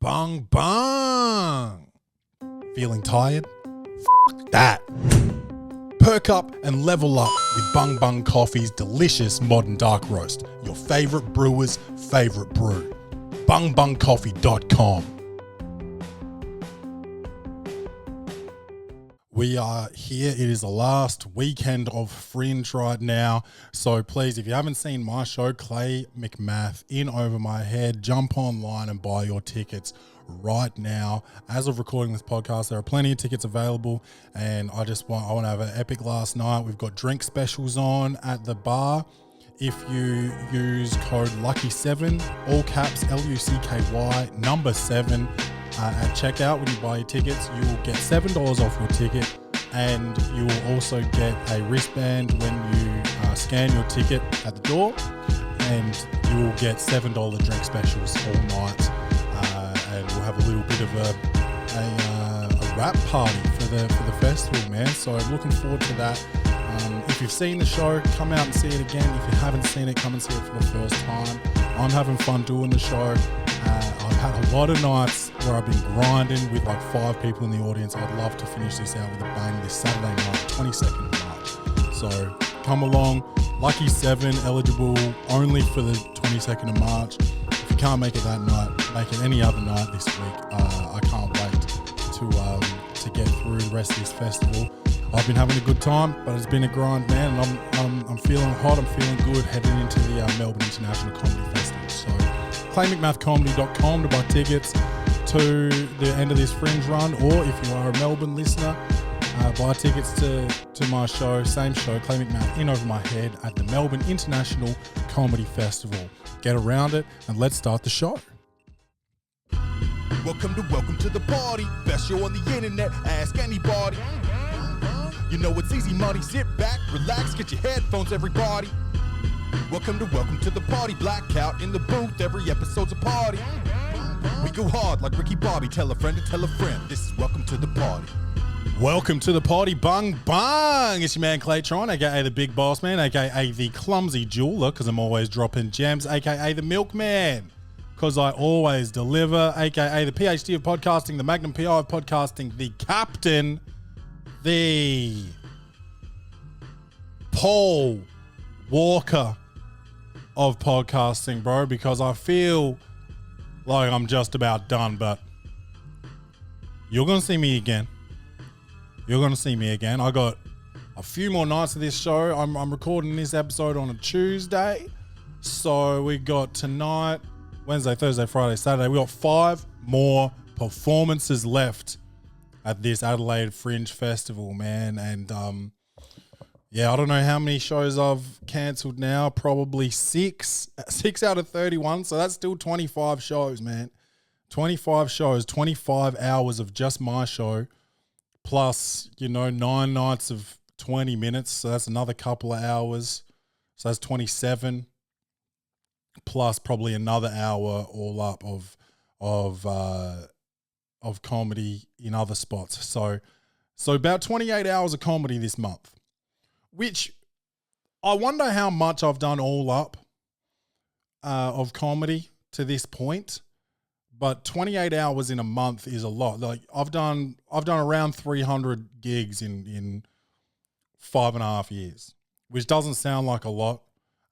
Bung bung. Feeling tired? That. Perk up and level up with Bung Bung Coffee's delicious modern dark roast. Your favourite brewer's favourite brew. bungbungcoffee.com. We are here. It is the last weekend of Fringe right now. So please, if you haven't seen my show, Clay McMath, In Over My Head, jump online and buy your tickets right now. As of recording this podcast, there are plenty of tickets available, and I want to have an epic last night. We've got drink specials on at the bar. If you use code LUCKY7, all caps LUCKY number 7, at checkout when you buy your tickets, you will get $7 off your ticket, and you will also get a wristband when you scan your ticket at the door, and you will get $7 drink specials all night, and we'll have a little bit of a rap party for the festival, man. So I'm looking forward to that. If you've seen the show, come out and see it again. If you haven't seen it, come and see it for the first time. I'm having fun doing the show. I've had a lot of nights where I've been grinding with like 5 people in the audience. I'd love to finish this out with a bang this Saturday night, 22nd of March. So come along. Lucky 7, eligible only for the 22nd of March. If you can't make it that night, make it any other night this week. I can't wait to get through the rest of this festival. I've been having a good time, but it's been a grind, man, and I'm feeling hot, I'm feeling good heading into the Melbourne International Comedy Festival. So claymcmathcomedy.com to buy tickets to the end of this Fringe run, or if you are a Melbourne listener, buy tickets to my show, same show, Clay McMath, In Over My Head at the Melbourne International Comedy Festival. Get around it and let's start the show. Welcome to the party. Best show on the internet. Ask anybody. You know it's easy money. Sit back, relax, get your headphones, everybody. Welcome to the party. Blackout in the booth. Every episode's a party. We go hard like Ricky Bobby. Tell a friend to tell a friend. This is welcome to the party. Welcome to the party, bung bung. It's your man Claytron, aka the Big Boss Man, aka the Clumsy Jeweler, because I'm always dropping gems, aka the Milkman, because I always deliver, aka the PhD of podcasting, the Magnum PI of podcasting, the Captain, the Paul Walker of podcasting, bro, because I feel like I'm just about done, but you're going to see me again. You're going to see me again. I got a few more nights of this show. I'm recording this episode on a Tuesday. So we got tonight, Wednesday, Thursday, Friday, Saturday. We got 5 more performances left at this Adelaide Fringe Festival, man. And yeah, I don't know how many shows I've cancelled now. Probably 6 out of 31. So that's still 25 shows, man. 25 shows, 25 hours of just my show. Plus, 9 nights of 20 minutes. So that's another couple of hours. So that's 27. Plus probably another hour all up of comedy in other spots. So about 28 hours of comedy this month, which I wonder how much I've done all up of comedy to this point. But 28 hours in a month is a lot. Like I've done around 300 gigs in 5.5 years, which doesn't sound like a lot,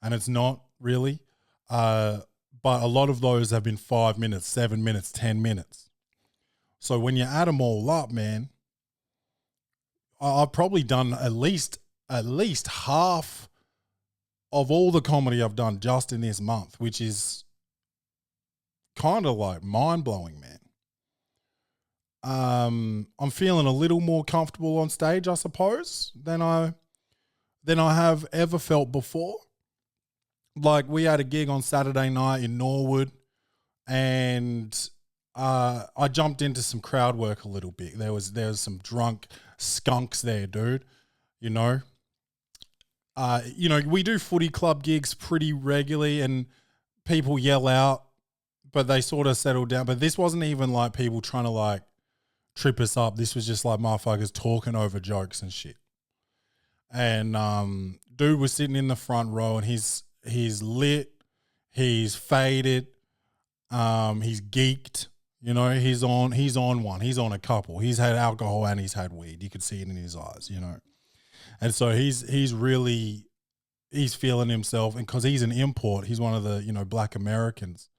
and it's not really. But a lot of those have been 5 minutes, 7 minutes, 10 minutes. So when you add them all up, man, I've probably done at least half of all the comedy I've done just in this month, which is kind of like mind-blowing, man. I'm feeling a little more comfortable on stage, I suppose, than I have ever felt before. Like we had a gig on Saturday night in Norwood, and I jumped into some crowd work a little bit. There was some drunk skunks there, dude. We do footy club gigs pretty regularly, and people yell out, but they sort of settle down. But this wasn't even like people trying to like trip us up. This was just like motherfuckers talking over jokes and shit. And dude was sitting in the front row, and he's lit, he's faded, he's geeked, You know, he's on one. He's on a couple. He's had alcohol and he's had weed. You could see it in his eyes, you know. And so he's feeling himself, and because he's an import, he's one of the, you know, black Americans.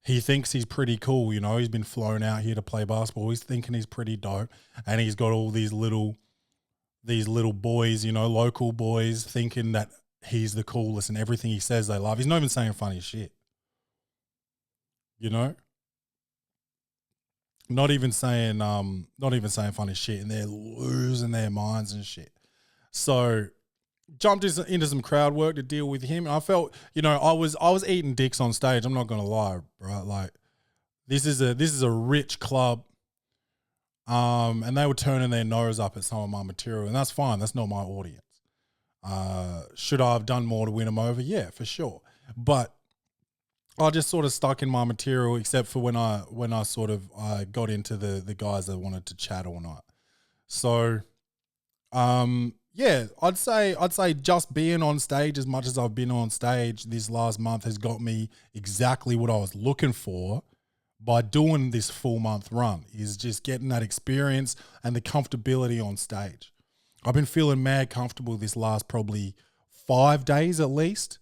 He thinks he's pretty cool, you know. He's been flown out here to play basketball. He's thinking he's pretty dope, and he's got all these little boys, you know, local boys, thinking that he's the coolest, and everything he says they love. He's not even saying funny shit, you know. Not even saying funny shit, and they're losing their minds and shit. So jumped into some crowd work to deal with him. And I felt, you know, I was eating dicks on stage. I'm not gonna lie, right? Like this is a rich club, and they were turning their nose up at some of my material, and that's fine. That's not my audience. Should I have done more to win them over? Yeah, for sure. But I just sort of stuck in my material, except for when I got into the guys that wanted to chat all night. So, yeah, I'd say just being on stage as much as I've been on stage this last month has got me exactly what I was looking for by doing this full month run, is just getting that experience and the comfortability on stage. I've been feeling mad comfortable this last probably 5 days at least.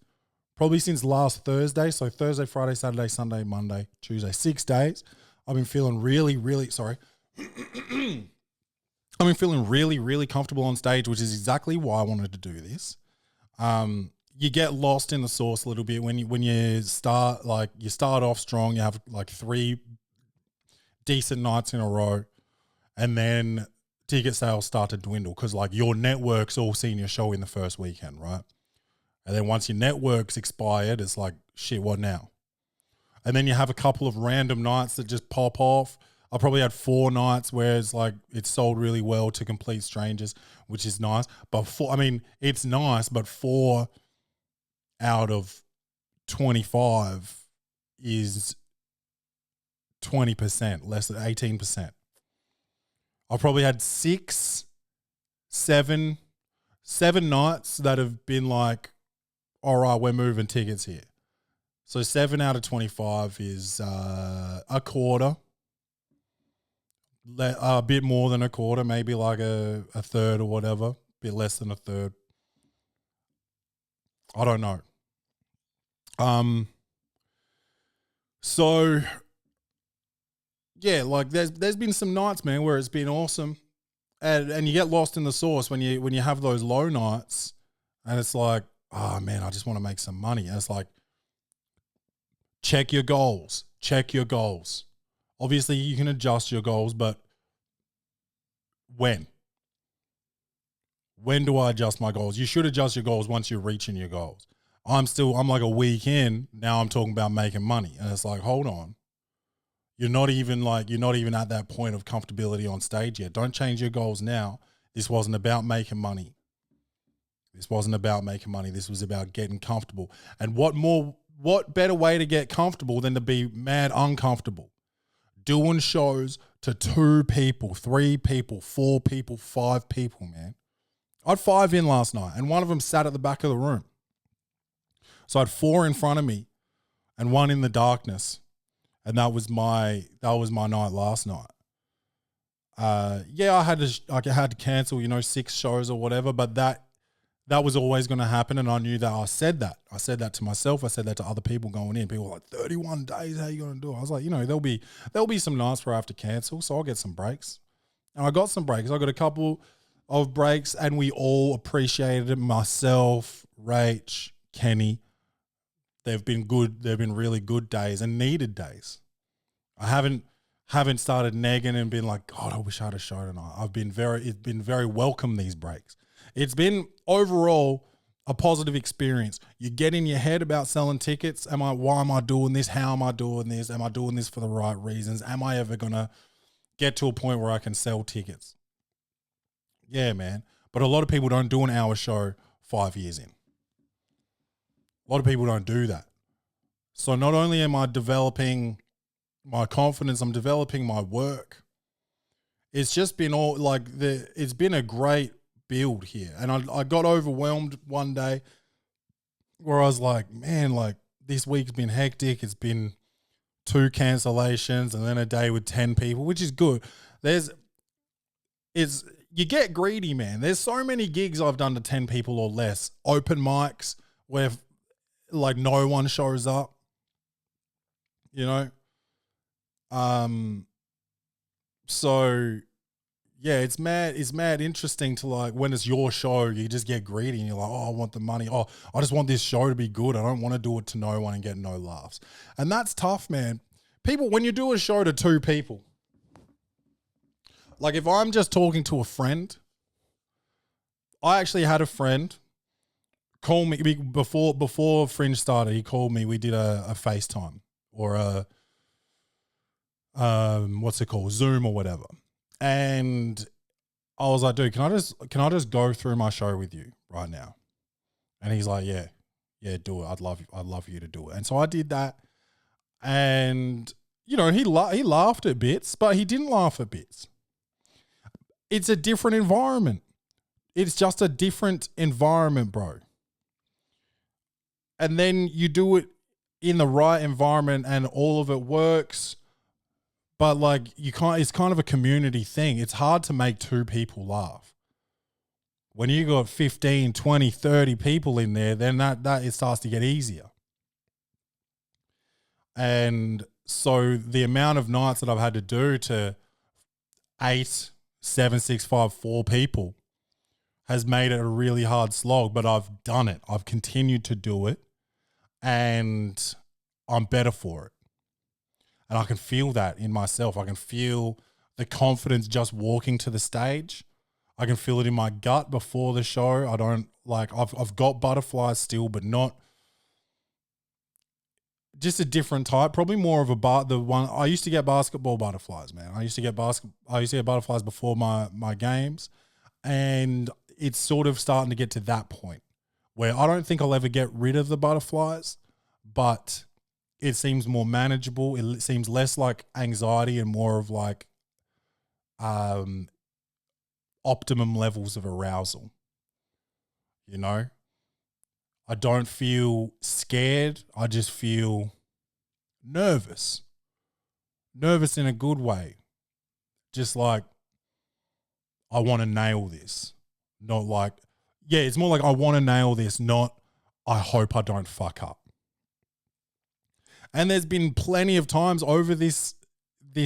Probably since last Thursday. So Thursday, Friday, Saturday, Sunday, Monday, Tuesday, 6 days. I've been feeling really, really comfortable on stage, which is exactly why I wanted to do this. You get lost in the sauce a little bit when you start off strong. You have like 3 decent nights in a row, and then ticket sales start to dwindle because like your network's all seen your show in the first weekend, right? And then once your network's expired, it's like, shit, what now? And then you have a couple of random nights that just pop off. I probably had 4 nights where it's like it sold really well to complete strangers, which is nice. But it's nice, but 4 out of 25 is 20%, less than 18%. I probably had 7 nights that have been like, all right, we're moving tickets here. So 7 out of 25 is a quarter, a bit more than a quarter, maybe like a third or whatever, a bit less than a third. I don't know. So yeah, like there's been some nights, man, where it's been awesome, and you get lost in the sauce when you have those low nights, and it's like, oh man, I just want to make some money. And it's like, check your goals. Obviously you can adjust your goals, but when do I adjust my goals? You should adjust your goals once you're reaching your goals. I'm like a week in, now I'm talking about making money. And it's like, hold on. You're not even at that point of comfortability on stage yet. Don't change your goals now. This wasn't about making money. This was about getting comfortable. And what better way to get comfortable than to be mad uncomfortable? Doing shows to 2 people, 3 people, 4 people, 5 people, man. I had 5 in last night, and one of them sat at the back of the room. So I had 4 in front of me and 1 in the darkness. And that was my night last night. Yeah, I had to cancel, 6 shows or whatever, but that was always going to happen, and I knew that. I said that to myself. I said that to other people going in. People were like, 31 days, how are you going to do it? I was like, there'll be some nights where I have to cancel, so I'll get some breaks. And I got some breaks. I got a couple of breaks, and we all appreciated it. Myself, Rach, Kenny. They've been good. They've been really good days and needed days. I haven't started nagging and been like, God, I wish I had a show tonight. It's been very welcome, these breaks. It's been overall a positive experience. You get in your head about selling tickets. Why am I doing this? How am I doing this? Am I doing this for the right reasons? Am I ever going to get to a point where I can sell tickets? Yeah, man. But a lot of people don't do an hour show 5 years in. A lot of people don't do that. So not only am I developing my confidence, I'm developing my work. It's just been it's been a great build here. And I got overwhelmed one day where I was like, man, like this week's been hectic. It's been 2 cancellations, and then a day with 10 people, which is good. You get greedy, man. There's so many gigs I've done to 10 people or less. Open mics where like no one shows up, you know? So yeah, it's mad interesting to like when it's your show, you just get greedy and you're like, oh, I want the money. Oh, I just want this show to be good. I don't want to do it to no one and get no laughs. And that's tough, man. People, when you do a show to 2 people, like if I'm just talking to a friend, I actually had a friend call me before Fringe started. He called me. We did a FaceTime or a what's it called, Zoom or whatever. And I was like, dude, can I just go through my show with you right now? And he's like, yeah, do it. I'd love you to do it. And so I did that. And you know, he laughed at bits, but he didn't laugh at bits. It's a different environment. It's just a different environment, bro. And then you do it in the right environment and all of it works. But like it's kind of a community thing. It's hard to make 2 people laugh. When you got 15, 20, 30 people in there, then that it starts to get easier. And so the amount of nights that I've had to do to 8, 7, 6, 5, 4 people has made it a really hard slog, but I've done it. I've continued to do it and I'm better for it. And I can feel that in myself. I can feel the confidence just walking to the stage. I can feel it in my gut before the show. I don't like, I've got butterflies still, but not just a different type. Probably more of the one I used to get basketball butterflies, man. I used to get butterflies before my games, and it's sort of starting to get to that point where I don't think I'll ever get rid of the butterflies, but it seems more manageable. It seems less like anxiety and more of like optimum levels of arousal. You know? I don't feel scared. I just feel nervous. Nervous in a good way. Just like, I want to nail this. Not like, yeah, it's more like I want to nail this, not I hope I don't fuck up. And there's been plenty of times over this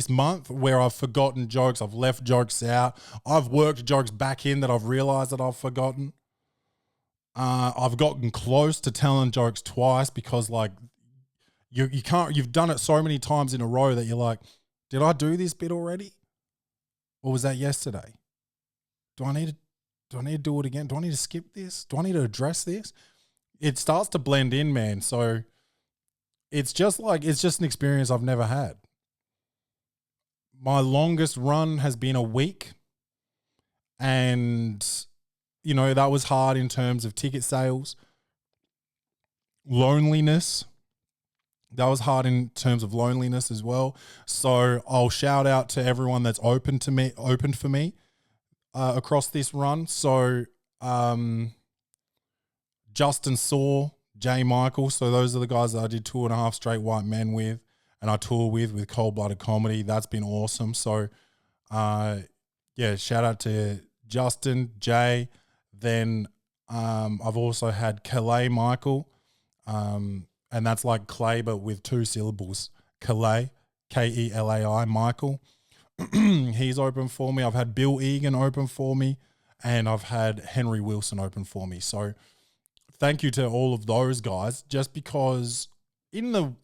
month where I've forgotten jokes. I've left jokes out. I've worked jokes back in that I've realized that I've forgotten. I've gotten close to telling jokes twice because like you can't, you've done it so many times in a row that you're like, did I do this bit already? Or was that yesterday? Do I need to do it again? Do I need to skip this? Do I need to address this? It starts to blend in, man. So it's just an experience I've never had. My longest run has been a week, and you know, that was hard in terms of ticket sales. Loneliness. That was hard in terms of loneliness as well. So I'll shout out to everyone that's opened for me across this run. So Justin Saw, Jay Michael. So those are the guys that I did 2.5 straight white men with, and I tour with Cold Blooded Comedy. That's been awesome. So yeah, shout out to Justin, Jay. Then I've also had Calais Michael, and that's like clay but with 2 syllables. Calais, Kelai, Michael. He's open for me. I've had Bill Egan open for me, and I've had Henry Wilson open for me. So thank you to all of those guys, just because in the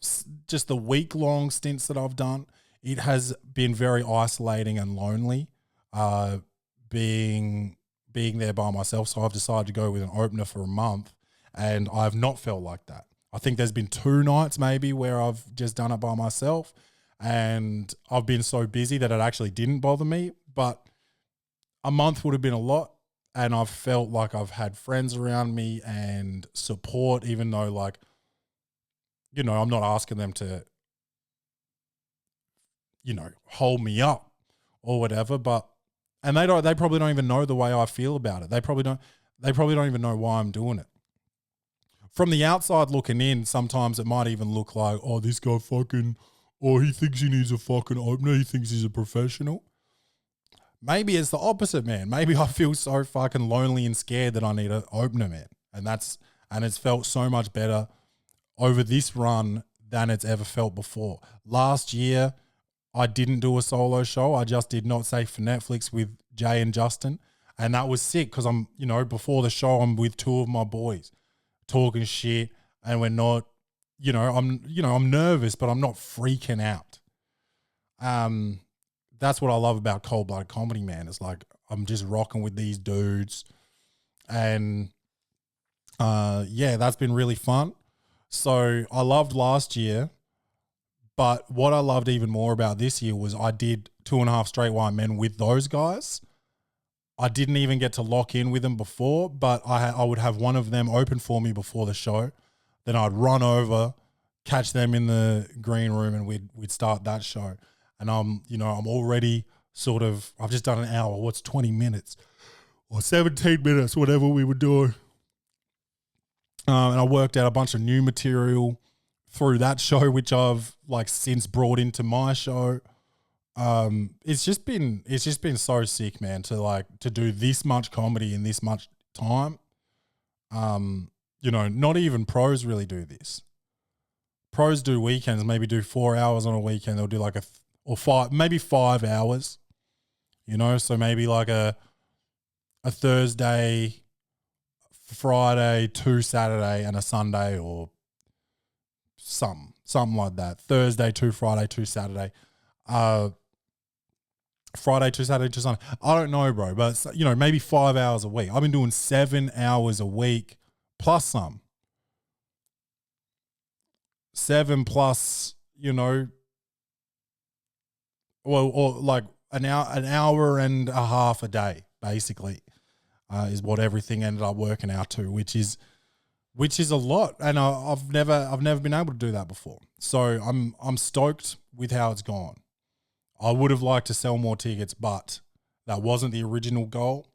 week-long stints that I've done, it has been very isolating and lonely being there by myself. So I've decided to go with an opener for a month, and I've not felt like that. I think there's been 2 nights maybe where I've just done it by myself, and I've been so busy that it actually didn't bother me. But a month would have been a lot, and I've felt like I've had friends around me and support, even though, like, you know, I'm not asking them to, you know, hold me up or whatever, but and they probably don't even know the way I feel about it. They probably don't even know why I'm doing it. From the outside looking in, sometimes it might even look like, oh, this guy fucking, oh, he thinks he needs a fucking opener. He thinks he's a professional. Maybe it's the opposite, man. Maybe I feel so fucking lonely and scared that I need an opener, man. And it's felt so much better over this run than it's ever felt before. Last year, I didn't do a solo show. I just did Not Safe for Netflix with Jay and Justin. And that was sick because I'm, before the show, I'm with two of my boys talking shit, and we're not, I'm nervous, but I'm not freaking out. That's what I love about Cold Blood Comedy, man. It's like I'm just rocking with these dudes, and that's been really fun. So I loved last year, but what I loved even more about this year was I did 2.5 straight white men with those guys. I didn't even get to lock in with them before, but I would have one of them open for me before the show. Then I'd run over, catch them in the green room, and we'd start that show. And I'm already I've just done an hour. What's 20 minutes or 17 minutes, whatever we were doing. And I worked out a bunch of new material through that show, which I've since brought into my show. It's just been so sick, man, to do this much comedy in this much time. Not even pros really do this. Pros do weekends, maybe do 4 hours on a weekend. They'll do maybe 5 hours, so maybe a Thursday, Friday, 2 Saturday, and a Sunday, or something like that. Thursday, 2 Friday, 2 Saturday, Friday, 2 Saturday, 2 Sunday. I don't know, bro, but maybe 5 hours a week. I've been doing 7 hours a week plus some. 7 plus, or an hour and a half a day, basically, is what everything ended up working out to, which is a lot, and I've never been able to do that before. So I'm stoked with how it's gone. I would have liked to sell more tickets, but that wasn't the original goal.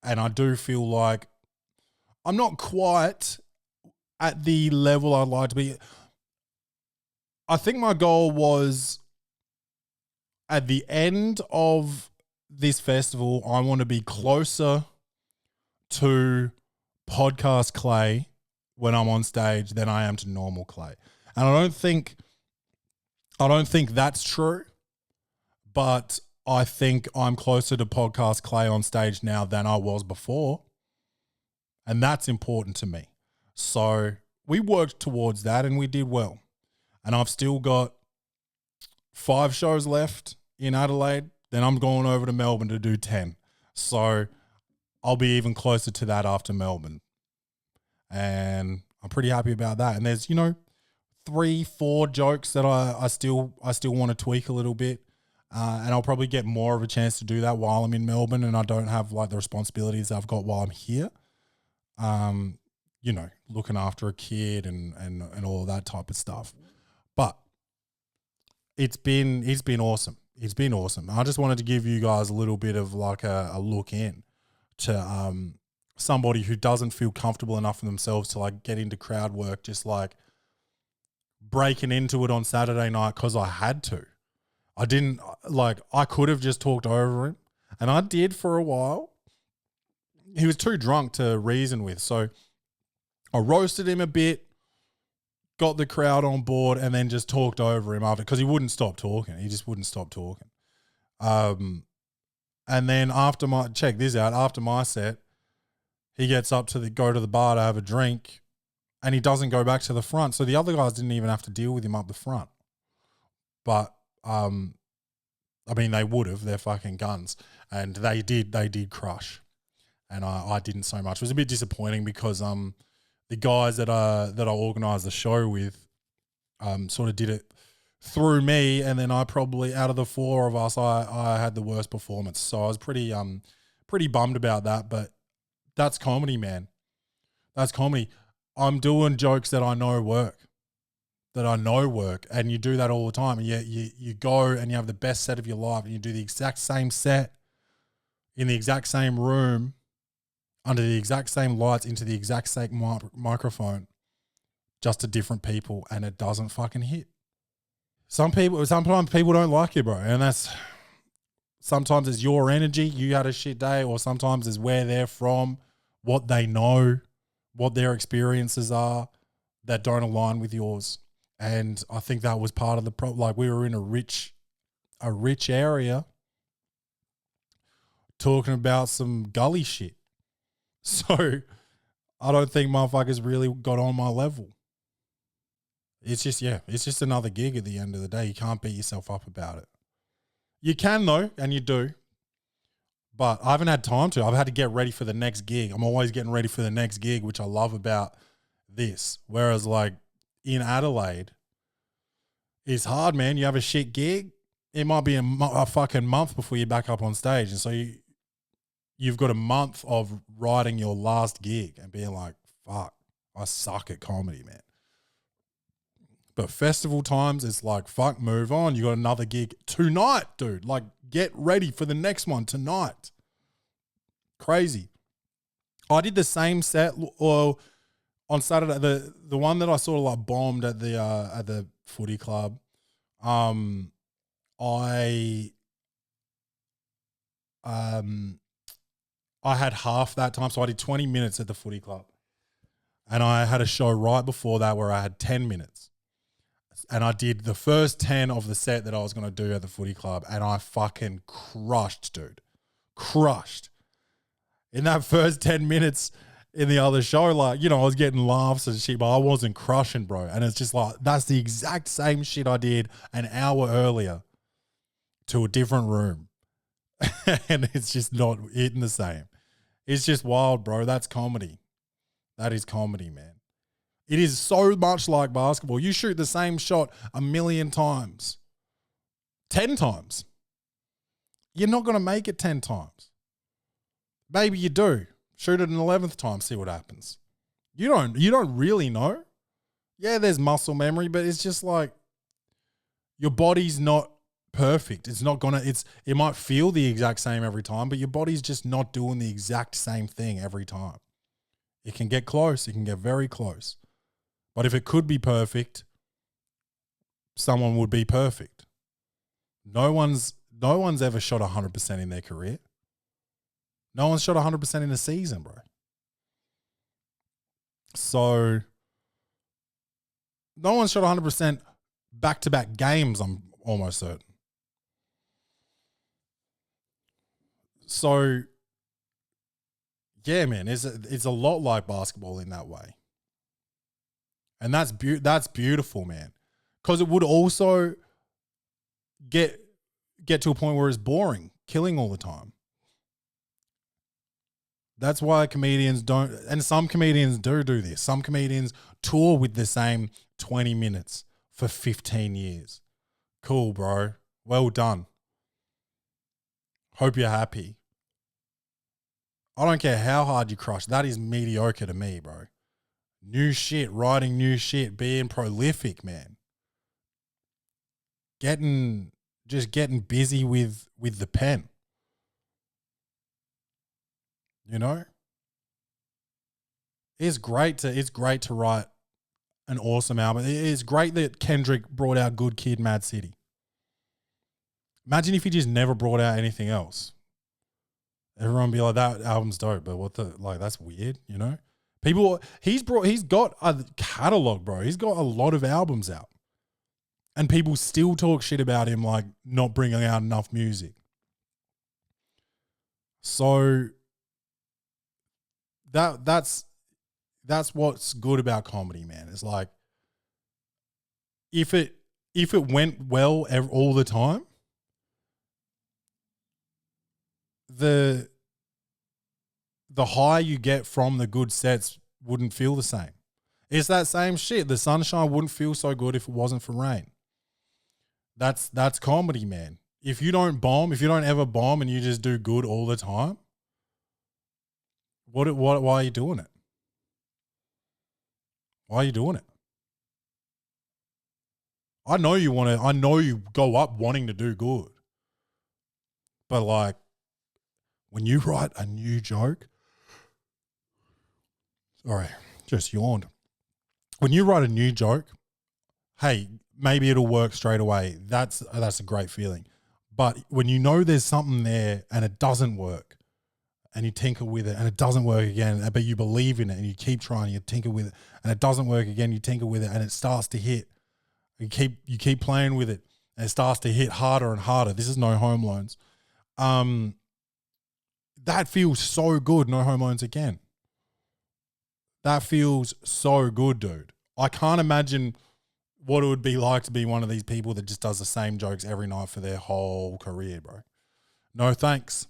And I do feel like I'm not quite at the level I'd like to be. I think my goal was at the end of this festival, I want to be closer to podcast Clay when I'm on stage than I am to normal Clay. And I don't think that's true, but I think I'm closer to podcast Clay on stage now than I was before. And that's important to me. So we worked towards that and we did well. And I've still got 5 shows left in Adelaide. Then I'm going over to Melbourne to do 10. So I'll be even closer to that after Melbourne. And I'm pretty happy about that. And there's, 3-4 jokes that I still want to tweak a little bit. And I'll probably get more of a chance to do that while I'm in Melbourne and I don't have the responsibilities I've got while I'm here. Looking after a kid and all of that type of stuff. But it's been awesome. It's been awesome. I just wanted to give you guys a little bit of a look in to somebody who doesn't feel comfortable enough in themselves to get into crowd work, just breaking into it on Saturday night because I had to. I didn't I could have just talked over him, and I did for a while. He was too drunk to reason with, so I roasted him a bit, got the crowd on board, and then just talked over him after because he wouldn't stop talking. He just wouldn't stop talking. And then after my set, he gets up to go to the bar to have a drink, and he doesn't go back to the front. So the other guys didn't even have to deal with him up the front. But they would have. They're fucking guns, and they did crush, and I didn't so much. It was a bit disappointing because the guys that I organised the show with sort of did it through me, and then I probably, out of the 4 of us, I had the worst performance. So I was pretty bummed about that. But that's comedy, man. That's comedy. I'm doing jokes that I know work. And you do that all the time. And you go and you have the best set of your life, and you do the exact same set in the exact same room, under the exact same lights, into the exact same microphone, just to different people, and it doesn't fucking hit. Sometimes people don't like you, bro. And sometimes it's your energy. You had a shit day, or sometimes it's where they're from, what they know, what their experiences are that don't align with yours. And I think that was part of the problem. Like, we were in a rich area talking about some gully shit. So I don't think motherfuckers really got on my level. It's just another gig at the end of the day. You can't beat yourself up about it. You can though, and you do. But I haven't had time to. I've had to get ready for the next gig. I'm always getting ready for the next gig, which I love about this. Whereas like in Adelaide, it's hard, man. You have a shit gig, it might be a fucking month before you're back up on stage. And so you've got a month of writing your last gig and being like, fuck, I suck at comedy, man. But festival times, it's like, fuck, move on. You got another gig tonight, dude. Like, get ready for the next one tonight. Crazy. I did the same set on Saturday. The one that I sort of like bombed at the footy club. I had half that time, so I did 20 minutes at the footy club. And I had a show right before that where I had 10 minutes. And I did the first 10 of the set that I was going to do at the footy club, and I fucking crushed, dude. Crushed. In that first 10 minutes in the other show, like, you know, I was getting laughs and shit, but I wasn't crushing, bro. And it's just like, that's the exact same shit I did an hour earlier to a different room. And it's just not hitting the same. It's just wild, bro. That's comedy. That is comedy, man. It is so much like basketball. You shoot the same shot 1,000,000 times, 10 times. You're not going to make it 10 times. Maybe you do. Shoot it an 11th time, see what happens. You don't really know. Yeah, there's muscle memory, but it's just like your body's not perfect. It's not going to, it might feel the exact same every time, but your body's just not doing the exact same thing every time. It can get close. It can get very close. But if it could be perfect, someone would be perfect. No one's ever shot 100% in their career. No one's shot 100% in a season, bro. So no one's shot 100% back-to-back games, I'm almost certain. So yeah, man, it's a lot like basketball in that way. And that's beautiful, man. Because it would also get to a point where it's boring, killing all the time. That's why comedians don't, and some comedians do this. Some comedians tour with the same 20 minutes for 15 years. Cool, bro. Well done. Hope you're happy. I don't care how hard you crush. That is mediocre to me, bro. New shit, writing new shit, being prolific, man. Getting busy with the pen. You know? It's great to write an awesome album. It's great that Kendrick brought out Good Kid, Mad City. Imagine if he just never brought out anything else. Everyone would be like, that album's dope, but that's weird, you know? He's got a catalog, bro. He's got a lot of albums out. And people still talk shit about him, like not bringing out enough music. So that's what's good about comedy, man. It's like, if it went well all the time, the high you get from the good sets wouldn't feel the same. It's that same shit. The sunshine wouldn't feel so good if it wasn't for rain. That's comedy, man. If you don't ever bomb and you just do good all the time, why are you doing it? Why are you doing it? I know you go up wanting to do good. But like, when you write a new joke, sorry, just yawned. When you write a new joke, hey, maybe it'll work straight away. That's a great feeling. But when you know there's something there and it doesn't work, and you tinker with it and it doesn't work again, but you believe in it and you keep trying, you tinker with it and it doesn't work again, you tinker with it and it starts to hit. You keep playing with it and it starts to hit harder and harder. This is no home loans. That feels so good, no home loans again. That feels so good, dude. I can't imagine what it would be like to be one of these people that just does the same jokes every night for their whole career, bro. No thanks.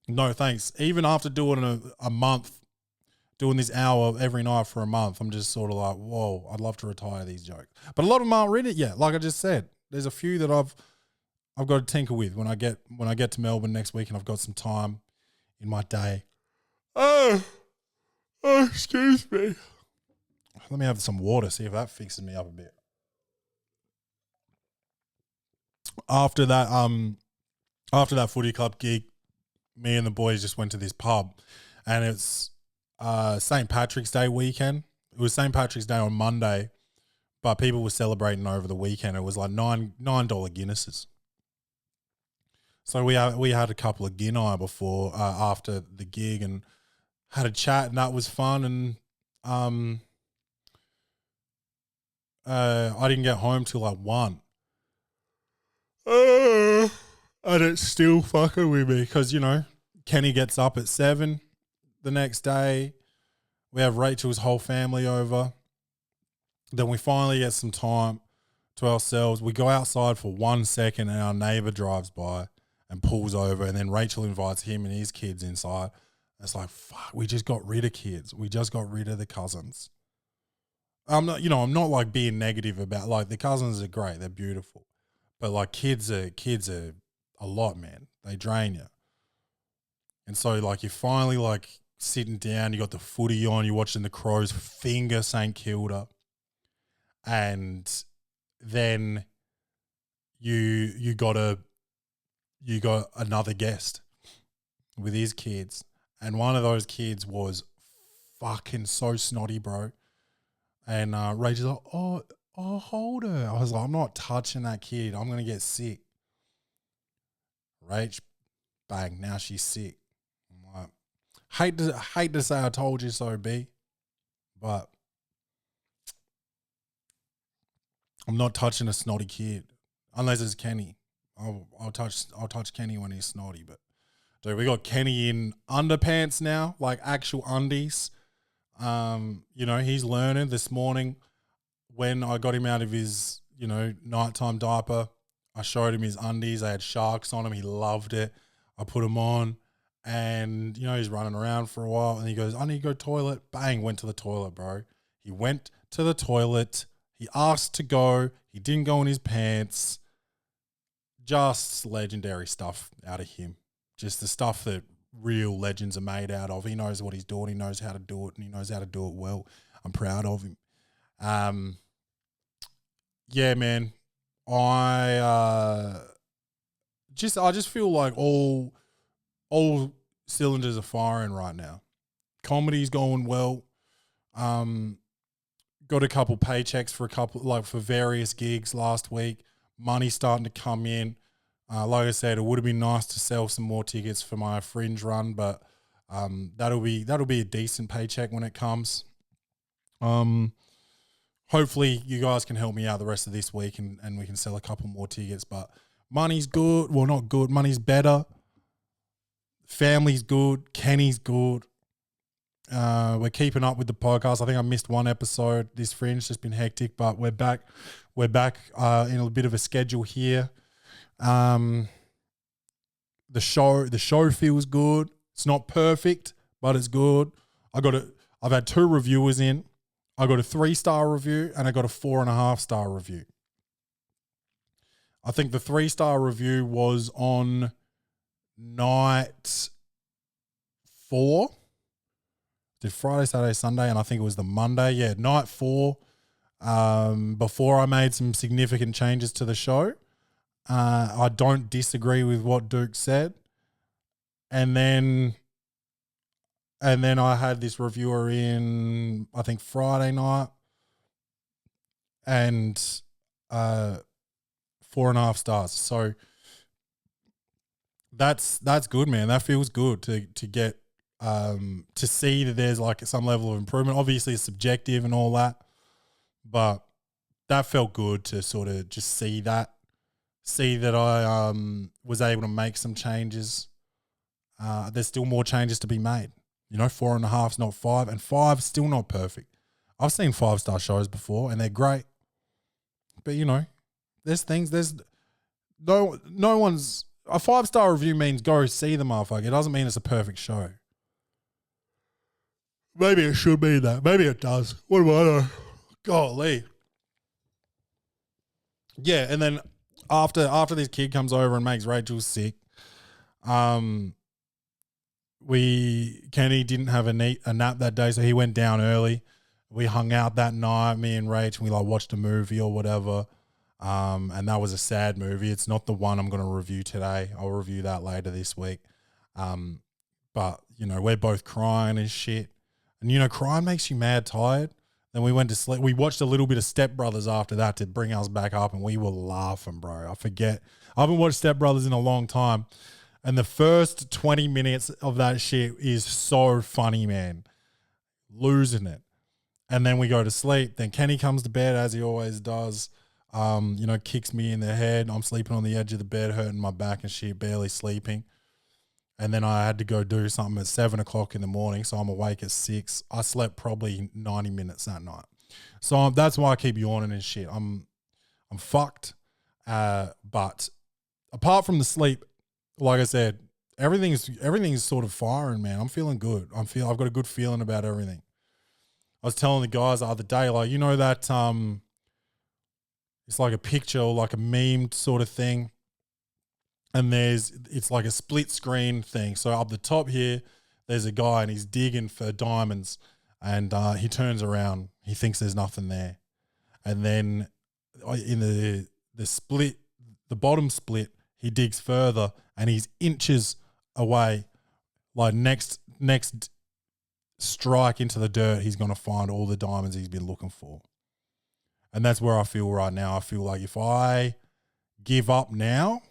No thanks. Even after doing a month, doing this hour every night for a month, I'm just sort of like, whoa, I'd love to retire these jokes. But a lot of them aren't written yet. Like I just said, there's a few that I've got to tinker with when I get to Melbourne next week and I've got some time in my day. Oh, excuse me. Let me have some water, see if that fixes me up a bit. After that footy club gig, me and the boys just went to this pub, and it's St. Patrick's Day weekend. It was St. Patrick's Day on Monday, but people were celebrating over the weekend. It was like $9 Guinnesses. So we had a couple of Guinness before after the gig and had a chat, and that was fun. And I didn't get home till like 1. And it's still fucking with me because, you know, Kenny gets up at 7 the next day. We have Rachel's whole family over. Then we finally get some time to ourselves. We go outside for 1 second and our neighbor drives by and pulls over, and then Rachel invites him and his kids inside. It's like, fuck, we just got rid of kids. We just got rid of the cousins. I'm not like being negative about, like, the cousins are great. They're beautiful. But like kids are a lot, man. They drain you. And so like you're finally like sitting down, you got the footy on, you're watching the Crows finger St. Kilda. And then you got another guest with his kids. And one of those kids was fucking so snotty, bro. And Rachel's like, oh, hold her. I was like, I'm not touching that kid. I'm going to get sick. Rach, bang, now she's sick. I'm like, hate to say I told you so, B, but I'm not touching a snotty kid unless it's Kenny. I'll touch Kenny when he's snotty. But dude, we got Kenny in underpants now, like actual undies. You know, he's learning. This morning when I got him out of his, you know, nighttime diaper, I showed him his undies. They had sharks on them. He loved it. I put them on and, you know, he's running around for a while and he goes, I need to go toilet. Bang, went to the toilet, bro. He went to the toilet. He asked to go. He didn't go in his pants. Just legendary stuff out of him. Just the stuff that real legends are made out of. He knows what he's doing. He knows how to do it, and he knows how to do it well. I'm proud of him. Yeah, man. I just feel like all cylinders are firing right now. Comedy's going well. Got a couple paychecks for various gigs last week. Money's starting to come in. Like I said, it would have been nice to sell some more tickets for my Fringe run, but that'll be a decent paycheck when it comes. Hopefully you guys can help me out the rest of this week and we can sell a couple more tickets. But money's good. Well, not good. Money's better. Family's good. Kenny's good. We're keeping up with the podcast. I think I missed one episode. This Fringe just been hectic, but we're back. We're back in a bit of a schedule here. The show feels good. It's not perfect, but it's good. I've had 2 reviewers in. I got a 3-star review and I got a 4.5-star review. I think the 3-star review was on night 4. Did Friday, Saturday, Sunday, and I think it was the Monday. Yeah, night 4. Before I made some significant changes to the show. I don't disagree with what Duke said. And then I had this reviewer in, I think, Friday night. and 4.5 stars. So that's good, man. That feels good to get to see that there's like some level of improvement. Obviously, it's subjective and all that, but that felt good to sort of just see that I was able to make some changes. There's still more changes to be made. 4.5's not 5, and 5's still not perfect. I've seen 5-star shows before, and they're great. But there's no one's a 5-star review means go see the motherfucker. It doesn't mean it's a perfect show. Maybe it should be that. Maybe it does. What do I know? Golly. Yeah, and then after this kid comes over and makes Rachel sick, Kenny didn't have a nap that day, so he went down early. We hung out that night, me and Rach, and we watched a movie or whatever. And that was a sad movie. It's not the one I'm going to review today. I'll review that later this week. But we're both crying and shit. And crying makes you mad tired. Then we went to sleep. We watched a little bit of Step Brothers after that to bring us back up, and we were laughing, bro. I haven't watched Step Brothers in a long time. And the first 20 minutes of that shit is so funny, man. Losing it. And then we go to sleep. Then Kenny comes to bed as he always does. Kicks me in the head. I'm sleeping on the edge of the bed, hurting my back and shit, barely sleeping. And then I had to go do something at 7 o'clock in the morning. So I'm awake at 6. I slept probably 90 minutes that night. So that's why I keep yawning and shit. I'm fucked. But apart from the sleep, like I said, everything's sort of firing, man. I'm feeling good. I've got a good feeling about everything. I was telling the guys the other day, that it's like a picture or like a meme sort of thing. And it's like a split screen thing. So up the top here, there's a guy and he's digging for diamonds, and he turns around. He thinks there's nothing there. And then in the split, the bottom split, he digs further and he's inches away, like next strike into the dirt, he's going to find all the diamonds he's been looking for. And that's where I feel right now. I feel like if I give up now,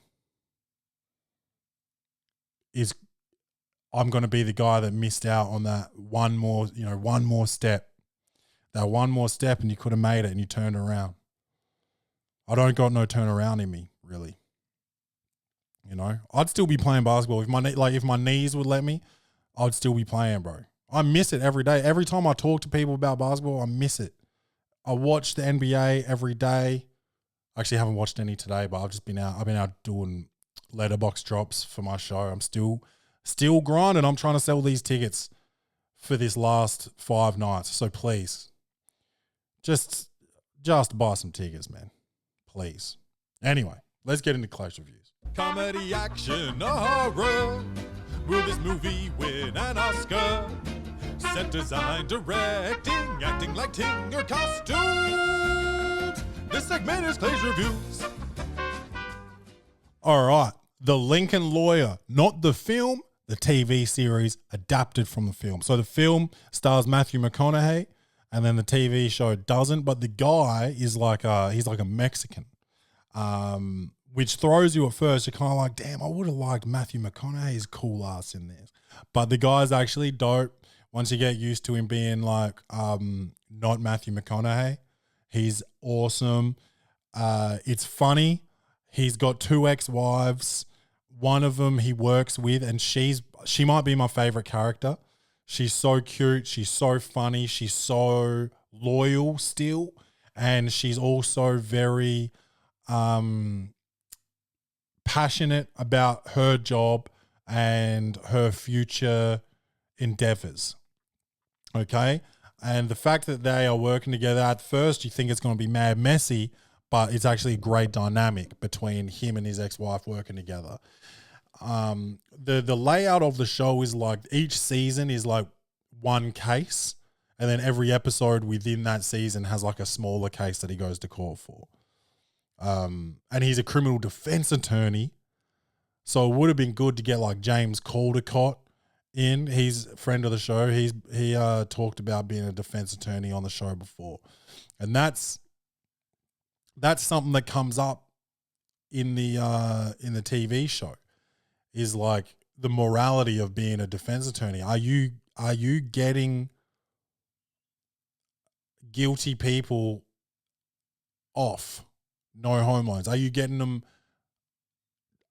I'm going to be the guy that missed out on that one more step. That one more step, and you could have made it and you turned around. I don't got no turnaround in me, really. I'd still be playing basketball. If my knees would let me, I'd still be playing, bro. I miss it every day. Every time I talk to people about basketball, I miss it. I watch the NBA every day. I actually haven't watched any today, but I've been out doing letterbox drops for my show. I'm still grinding. I'm trying to sell these tickets for this last 5 nights. So please, just buy some tickets, man. Please. Anyway, let's get into close reviews. Comedy, action, or horror. Will this movie win an Oscar? Set design, directing, acting, lighting, or costumes? This segment is Clay's Reviews. All right. The Lincoln Lawyer, not the film, the TV series adapted from the film. So the film stars Matthew McConaughey, and then the TV show doesn't. But the guy is he's like a Mexican, which throws you at first. You're kind of like, damn, I would have liked Matthew McConaughey's cool ass in this. But the guy's actually dope. Once you get used to him being not Matthew McConaughey, he's awesome. It's funny. He's got 2 ex-wives. One of them he works with, and she might be my favorite character. She's so cute. She's so funny. She's so loyal still, and she's also very passionate about her job and her future endeavors. Okay? And the fact that they are working together, at first you think it's going to be mad messy, but it's actually a great dynamic between him and his ex-wife working together. The layout of the show is like each season is like one case, and then every episode within that season has like a smaller case that he goes to court for. And he's a criminal defense attorney, so it would have been good to get like James Caldecott in. He's a friend of the show. He talked about being a defense attorney on the show before, and that's that's something that comes up in the TV show, is like the morality of being a defense attorney. Are you getting guilty people off no home loans? Are you getting them?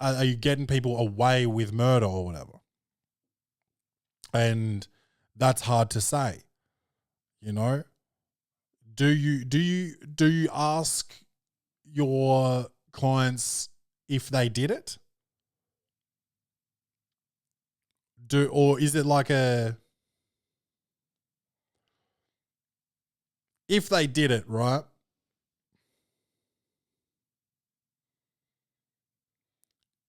Are you getting people away with murder or whatever? And that's hard to say. You know, do you ask your clients if they did it? Or is it like if they did it, right?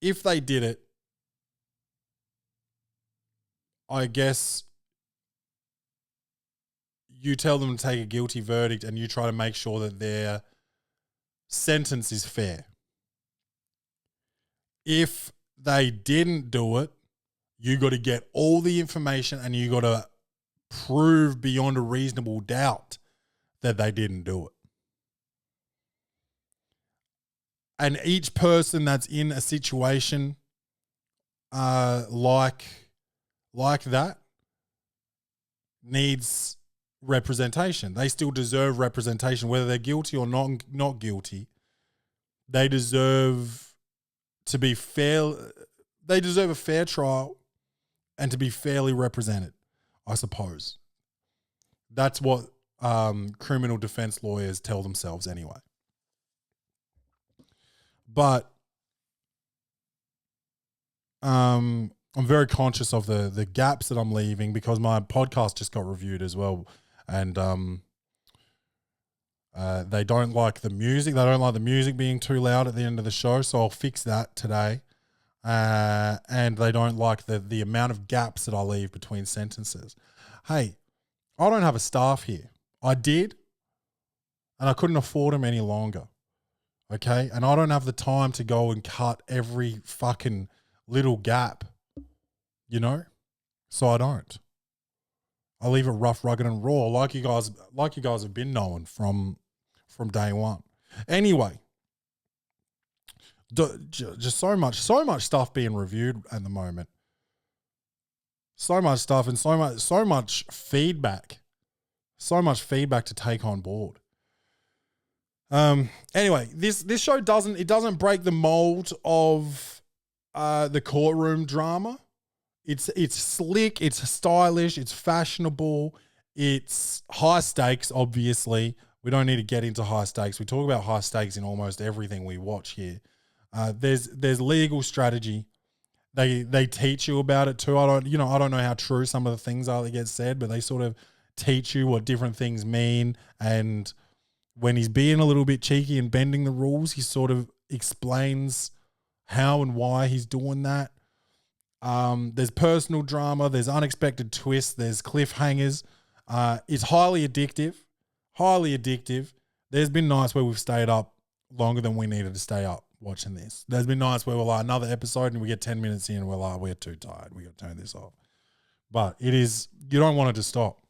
If they did it, I guess you tell them to take a guilty verdict and you try to make sure that their sentence is fair. If they didn't do it, you got to get all the information and you got to prove beyond a reasonable doubt that they didn't do it. And each person that's in a situation like that needs representation. They still deserve representation, whether they're guilty or not guilty. They deserve to be fair. They deserve a fair trial and to be fairly represented, I suppose. That's what criminal defense lawyers tell themselves anyway. But I'm very conscious of the gaps that I'm leaving because my podcast just got reviewed as well. And they don't like the music. They don't like the music being too loud at the end of the show. So I'll fix that today. And they don't like the amount of gaps that I leave between sentences. Hey, I don't have a staff here. I did, and I couldn't afford them any longer. Okay? And I don't have the time to go and cut every fucking little gap, you know? So I don't. I leave it rough, rugged, and raw, like you guys have been knowing from day one. Anyway, just so much stuff being reviewed at the moment. So much stuff and so much feedback. So much feedback to take on board. Anyway, this show doesn't break the mold of the courtroom drama. It's slick, it's stylish, it's fashionable, it's high stakes, obviously. We don't need to get into high stakes. We talk about high stakes in almost everything we watch here. There's legal strategy. They teach you about it too. I don't know how true some of the things are that get said, but they sort of teach you what different things mean. And when he's being a little bit cheeky and bending the rules, he sort of explains how and why he's doing that. There's personal drama. There's unexpected twists. There's cliffhangers. It's highly addictive. Highly addictive. There's been nights where we've stayed up longer than we needed to stay up watching this. There's been nights where we're like, another episode and we get 10 minutes in and we're like, we're too tired. We got to turn this off. But you don't want it to stop.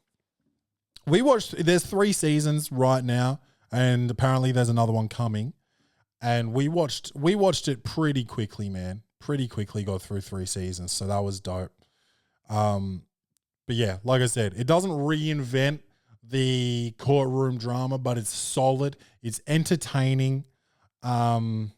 There's 3 seasons right now and apparently there's another one coming. And we watched it pretty quickly, man. Pretty quickly got through 3 seasons. So that was dope. But yeah, like I said, it doesn't reinvent the courtroom drama, but it's solid. It's entertaining. And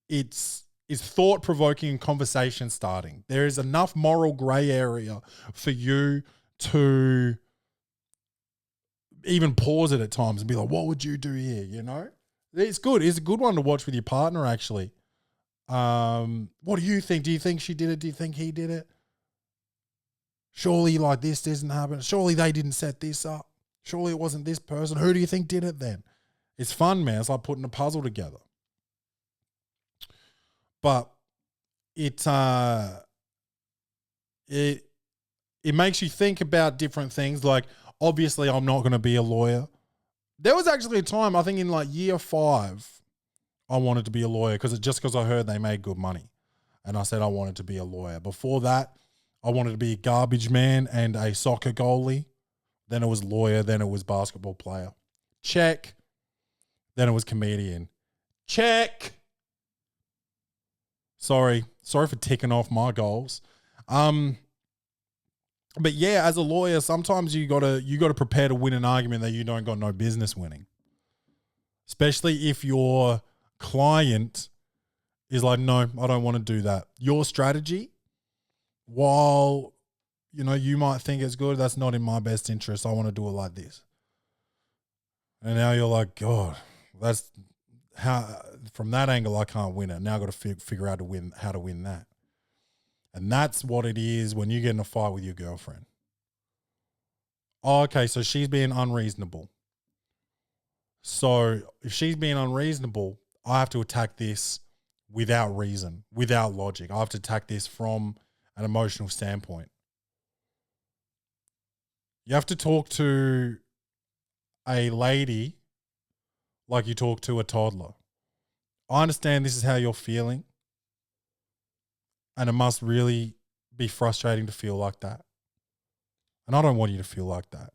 it's thought-provoking and conversation starting. There is enough moral grey area for you to even pause it at times and be like, what would you do here, you know? It's good. It's a good one to watch with your partner, actually. What do you think? Do you think she did it? Do you think he did it? Surely like this doesn't happen. Surely they didn't set this up. Surely it wasn't this person. Who do you think did it then? It's fun, man. It's like putting a puzzle together. But it makes you think about different things. Like, obviously, I'm not going to be a lawyer. There was actually a time, I think in like year 5, I wanted to be a lawyer because I heard they made good money. And I said I wanted to be a lawyer. Before that, I wanted to be a garbage man and a soccer goalie. Then it was lawyer. Then it was basketball player. Check. Then it was comedian. Check. Sorry for ticking off my goals. But yeah, as a lawyer, sometimes you gotta prepare to win an argument that you don't got no business winning. Especially if your client is like, no, I don't want to do that. Your strategy, while you might think it's good, that's not in my best interest. I want to do it like this. And now you're like, God, that's how. From that angle, I can't win it. Now I got to figure out how to win that. And that's what it is when you get in a fight with your girlfriend. Oh, okay, so she's being unreasonable. So if she's being unreasonable, I have to attack this without reason, without logic. I have to attack this from an emotional standpoint. You have to talk to a lady like you talk to a toddler. I understand this is how you're feeling, and it must really be frustrating to feel like that. And I don't want you to feel like that.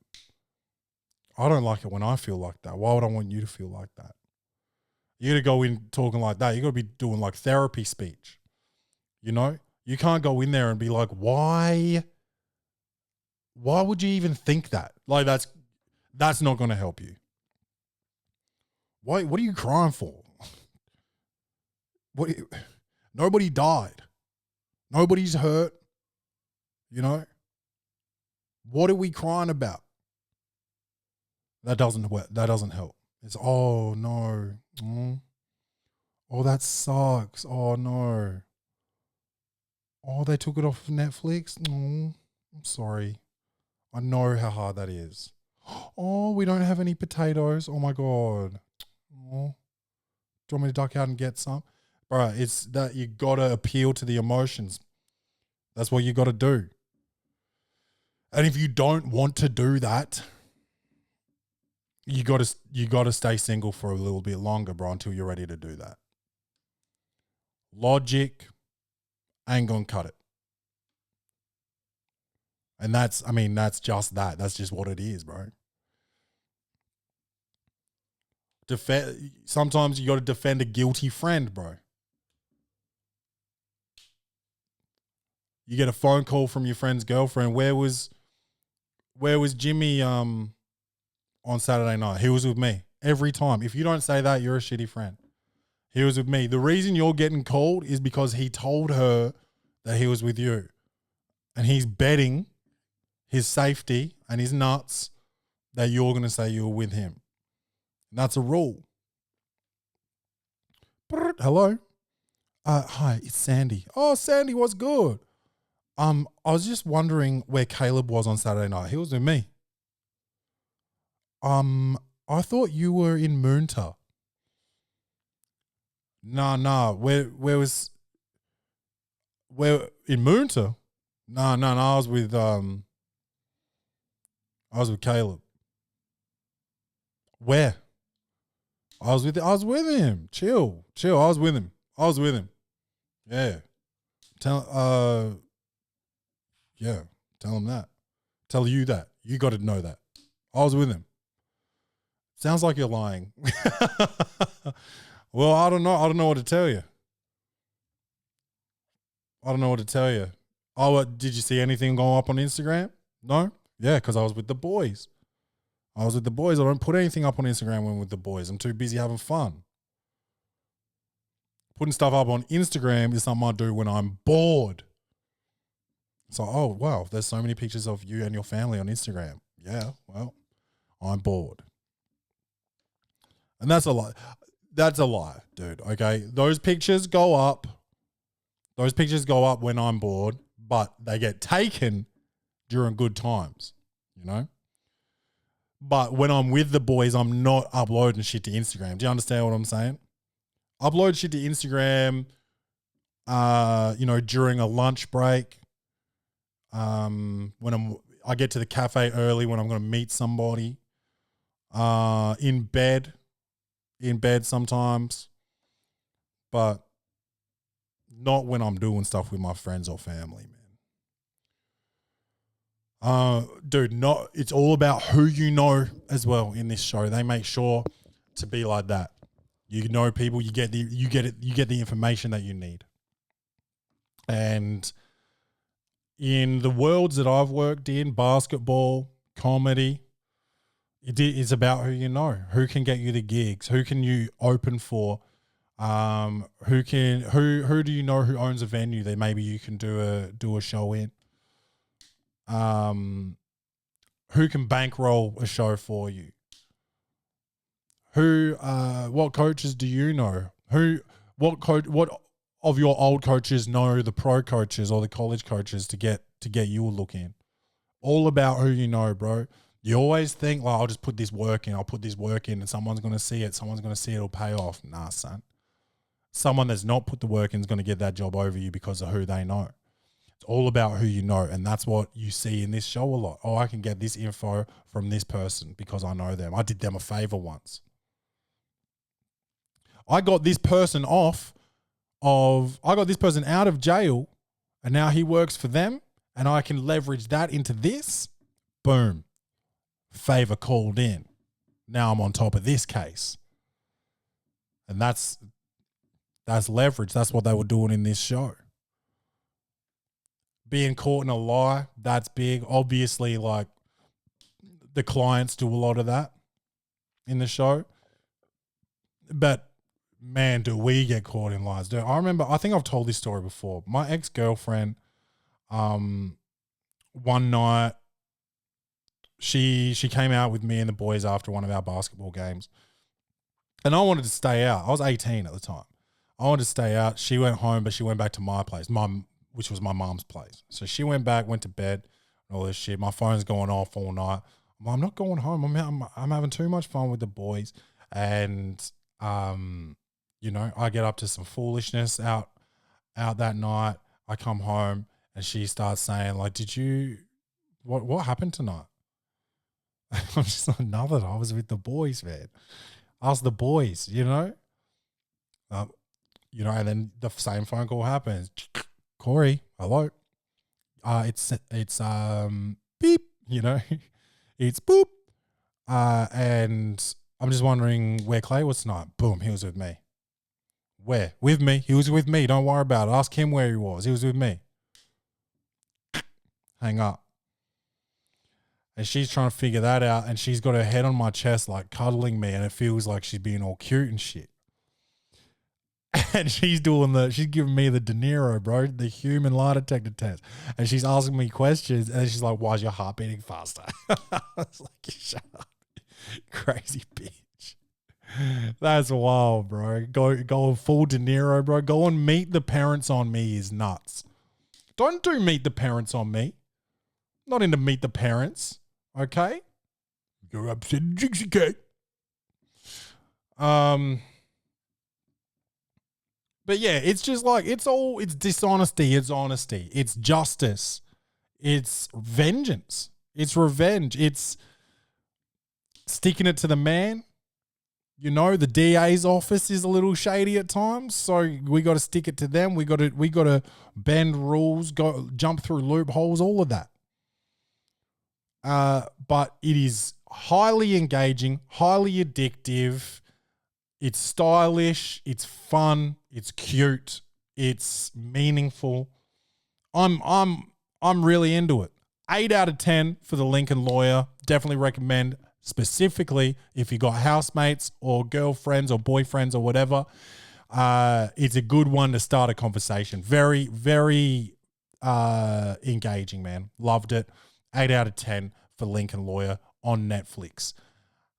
I don't like it when I feel like that. Why would I want you to feel like that? You got to go in talking like that. You got to be doing like therapy speech. You can't go in there and be like, why would you even think that? Like that's not going to help you. Why? What are you crying for? Nobody died. Nobody's hurt. What are we crying about? That doesn't work. That doesn't help. It's, oh no. Oh, that sucks. Oh no. Oh, they took it off Netflix. Oh, I'm sorry. I know how hard that is. Oh, we don't have any potatoes. Oh my God. Oh, do you want me to duck out and get some? Bro, it's that you got to appeal to the emotions. That's what you got to do. And if you don't want to do that, you got to stay single for a little bit longer, bro, until you're ready to do that. Logic ain't gonna cut it. And that's just that. That's just what it is, bro. Sometimes you got to defend a guilty friend, bro. You get a phone call from your friend's girlfriend. Where was Jimmy on Saturday night? He was with me every time. If you don't say that, you're a shitty friend. He was with me. The reason you're getting called is because he told her that he was with you. And he's betting his safety and his nuts that you're going to say you were with him. And that's a rule. Hello? Hi, it's Sandy. Oh, Sandy, what's good? I was just wondering where Caleb was on Saturday night. He was with me. I thought you were in Moonta. Nah. Where in Moonta? No. I was with Caleb. Where? I was with him. Chill. I was with him. Yeah. Tell him that. Tell you that. You got to know that. I was with him. Sounds like you're lying. Well, I don't know. I don't know what to tell you. Oh, did you see anything going up on Instagram? No? Yeah, because I was with the boys. I don't put anything up on Instagram when I'm with the boys. I'm too busy having fun. Putting stuff up on Instagram is something I do when I'm bored. So, oh, wow, there's so many pictures of you and your family on Instagram. Yeah, well, I'm bored. And that's a lie. That's a lie, dude, okay? Those pictures go up when I'm bored, but they get taken during good times, But when I'm with the boys, I'm not uploading shit to Instagram. Do you understand what I'm saying? Upload shit to Instagram, during a lunch break. When I get to the cafe early, when I'm going to meet somebody. In bed sometimes, but not when I'm doing stuff with my friends or family, man. Dude, it's all about who you know as well in this show. They make sure to be like that. You know people, you get the information that you need. And in the worlds that I've worked in, basketball, comedy, it's about who you know, who can get you the gigs, who can you open for, who do you know who owns a venue that maybe you can do a show in. Who can bankroll a show for you? What coaches do you know? What of your old coaches know the pro coaches or the college coaches to get you a look in? All about who you know, bro. You always think, well, I'll just put this work in. I'll put this work in and someone's going to see it. Someone's going to see it'll pay off. Nah, son. Someone that's not put the work in is going to get that job over you because of who they know. It's all about who you know, and that's what you see in this show a lot. Oh, I can get this info from this person because I know them. I did them a favor once. I got this person out of jail, and now he works for them, and I can leverage that into this. Boom. Favor called in. Now I'm on top of this case. And that's leverage. That's what they were doing in this show. Being caught in a lie, that's big. Obviously, like, the clients do a lot of that in the show. But, man, do we get caught in lies. Dude, I think I've told this story before. My ex-girlfriend, one night, she came out with me and the boys after one of our basketball games. And I wanted to stay out. I was 18 at the time. I wanted to stay out. She went home, but she went back to my place, which was my mom's place. So she went back, went to bed, and all this shit. My phone's going off all night. I'm not going home. I'm having too much fun with the boys. And, I get up to some foolishness out that night. I come home and she starts saying, like, what happened tonight? I'm just like, nothing. I was with the boys, man. Ask the boys, and then the same phone call happens. Corey, hello. It's beep, it's boop. And I'm just wondering where Clay was tonight. Boom, he was with me. Where? With me. He was with me. Don't worry about it. Ask him where he was. He was with me. Hang up. And she's trying to figure that out, and she's got her head on my chest, like cuddling me, and it feels like she's being all cute and shit. And she's giving me the De Niro, bro, the human lie detector test. And she's asking me questions, and she's like, why is your heart beating faster? I was like, shut up. Crazy bitch. That's wild, bro. Go full De Niro, bro. Go and Meet the Parents on Me is nuts. Don't do Meet the Parents on Me. Not into Meet the Parents, okay? You're upsetting Jinxie Cake. But yeah, it's just like, it's dishonesty, it's honesty, it's justice, it's vengeance, it's revenge, it's sticking it to the man. The DA's office is a little shady at times, so we got to stick it to them. We got to bend rules, jump through loopholes, all of that. But it is highly engaging, highly addictive. It's stylish, it's fun, it's cute, it's meaningful. I'm really into it. 8 out of 10 for The Lincoln Lawyer. Definitely recommend, specifically if you got housemates or girlfriends or boyfriends or whatever. It's a good one to start a conversation. Very, very engaging, man. Loved it. 8 out of 10 for Lincoln Lawyer on Netflix.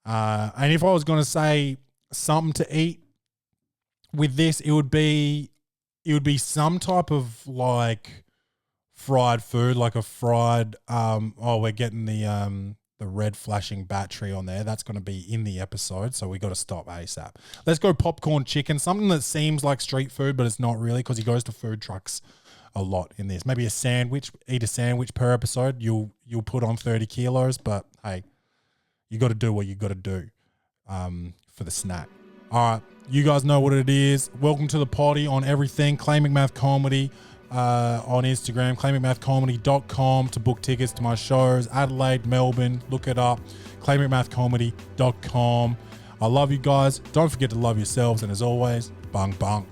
And if I was going to say something to eat with this, it would be some type of like fried food, like a fried we're getting the red flashing battery on there. That's going to be in the episode, so we got to stop ASAP. Let's go popcorn chicken, something that seems like street food but it's not really, because he goes to food trucks a lot in this. Maybe a sandwich, eat a sandwich per episode. You'll put on 30 kilos, but hey, you got to do what you got to do for the snack. All right, you guys know what it is. Welcome to the Poddy on everything. Clay McMath Comedy, on Instagram, claymcmathcomedy.com to book tickets to my shows. Adelaide, Melbourne, look it up. claymcmathcomedy.com. I love you guys. Don't forget to love yourselves. And as always, bang, bang.